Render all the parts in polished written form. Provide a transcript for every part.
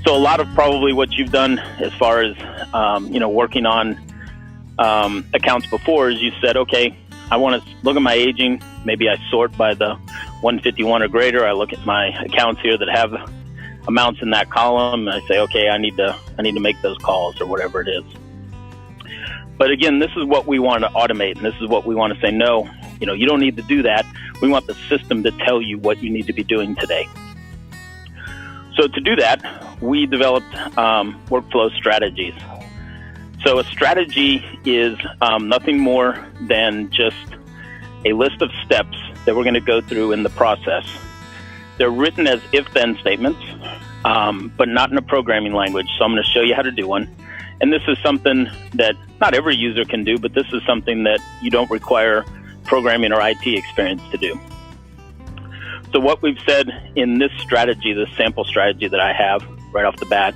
So a lot of probably what you've done as far as, working on accounts before is you said, okay, I want to look at my aging. Maybe I sort by the 151 or greater. I look at my accounts here that have amounts in that column. And I say, okay, I need to make those calls or whatever it is. But again, this is what we want to automate, and this is what we want to say, no, you don't need to do that. We want the system to tell you what you need to be doing today. So to do that, we developed workflow strategies. So a strategy is nothing more than just a list of steps that we're going to go through in the process. They're written as if-then statements, but not in a programming language. So I'm going to show you how to do one. And this is something that not every user can do, but this is something that you don't require programming or IT experience to do. So what we've said in this strategy, this sample strategy that I have right off the bat,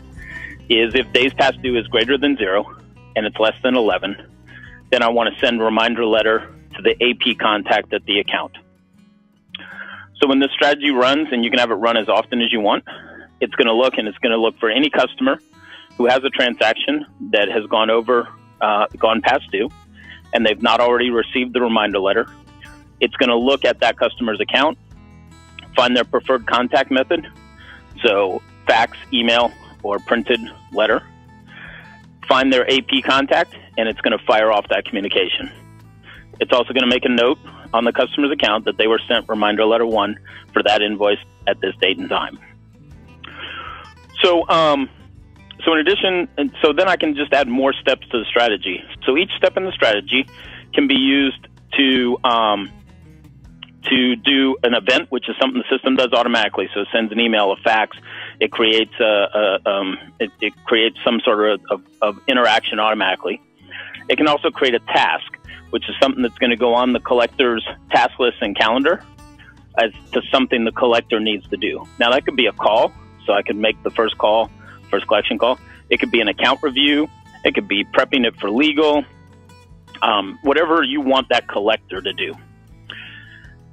is if days past due is greater than 0 and it's less than 11, then I want to send a reminder letter to the AP contact at the account. So when this strategy runs, and you can have it run as often as you want, it's going to look for any customer who has a transaction that has gone past due, and they've not already received the reminder letter. It's going to look at that customer's account, find their preferred contact method, so fax, email, or printed letter, find their AP contact, and it's going to fire off that communication. It's also going to make a note on the customer's account that they were sent reminder letter 1 for that invoice at this date and time. So in addition, so then I can just add more steps to the strategy. So each step in the strategy can be used to do an event, which is something the system does automatically. So it sends an email, a fax. It creates it creates some sort of interaction automatically. It can also create a task, which is something that's going to go on the collector's task list and calendar as to something the collector needs to do. Now that could be a call, so I could make the first collection call. It could be an account review. It could be prepping it for legal, whatever you want that collector to do.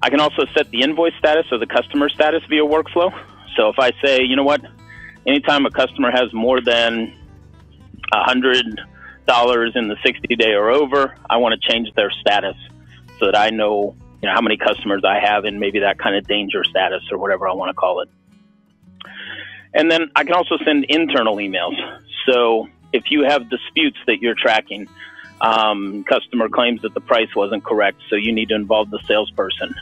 I can also set the invoice status or the customer status via workflow. So if I say, you know what, anytime a customer has more than $100 in the 60-day or over, I want to change their status so that I know, how many customers I have in maybe that kind of danger status or whatever I want to call it. And then I can also send internal emails. So if you have disputes that you're tracking, customer claims that the price wasn't correct, so you need to involve the salesperson.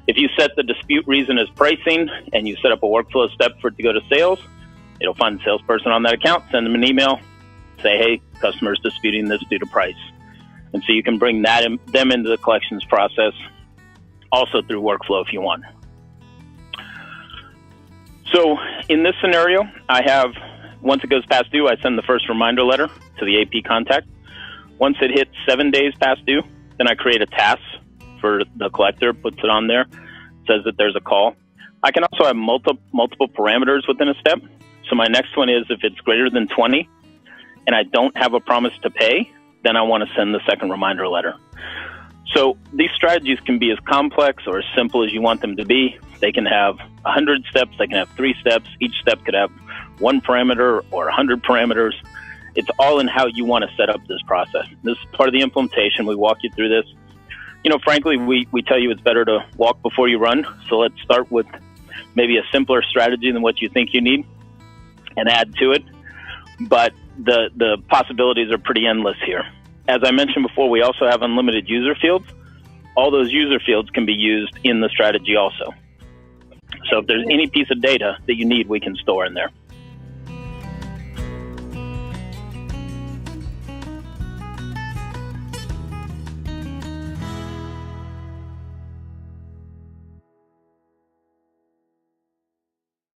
If you set the dispute reason as pricing and you set up a workflow step for it to go to sales, it'll find the salesperson on that account, send them an email, say, hey, customer's disputing this due to price. And so you can bring them into the collections process also through workflow if you want. So in this scenario, I have, once it goes past due, I send the first reminder letter to the AP contact. Once it hits 7 days past due, then I create a task for the collector, puts it on there, says that there's a call. I can also have multiple parameters within a step. So my next one is if it's greater than 20 and I don't have a promise to pay, then I want to send the second reminder letter. So these strategies can be as complex or as simple as you want them to be. They can have 100 steps, they can have 3 steps. Each step could have 1 parameter or 100 parameters. It's all in how you want to set up this process. This is part of the implementation. We walk you through this. Frankly, we tell you it's better to walk before you run. So let's start with maybe a simpler strategy than what you think you need and add to it. But the possibilities are pretty endless here. As I mentioned before, we also have unlimited user fields. All those user fields can be used in the strategy also. So if there's any piece of data that you need, we can store in there.